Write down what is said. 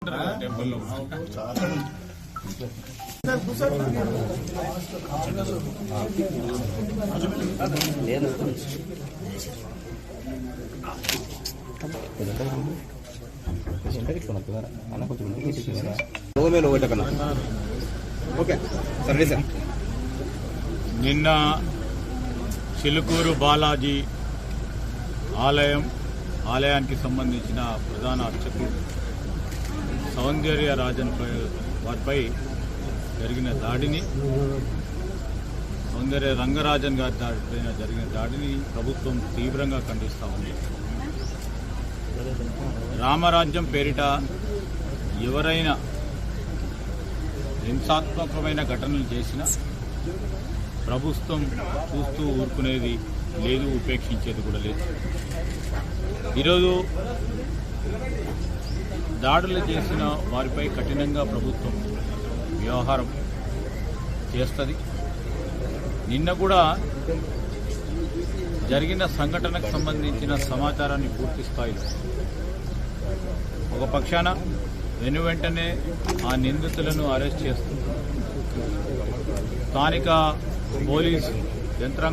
టెంపుల్లో నిన్న చిలుకూరు బాలాజీ ఆలయానికి సంబంధించిన ప్రధాన అర్చకుడు సౌందర్య రాజన్ వారిపై జరిగిన దాడిని, సౌందర్య రంగరాజన్ గారి దాడిపైన జరిగిన దాడిని ప్రభుత్వం తీవ్రంగా ఖండిస్తూ ఉంది. రామరాజ్యం పేరిట ఎవరైనా హింసాత్మకమైన ఘటనలు చేసినా ప్రభుత్వం చూస్తూ ఊరుకునేది లేదు, ఉపేక్షించేది కూడా లేదు. ఈరోజు దాడులు చేసిన వారిపై కఠినంగా ప్రభుత్వం వ్యవహారం చేస్తుంది. నిన్న కూడా జరిగిన సంఘటనకు సంబంధించిన సమాచారాన్ని పూర్తి స్థాయిలో ఒక పక్షాన వెంటనే ఆ నిందితులను అరెస్ట్ చేస్తూ స్థానిక పోలీసు యంత్రాంగం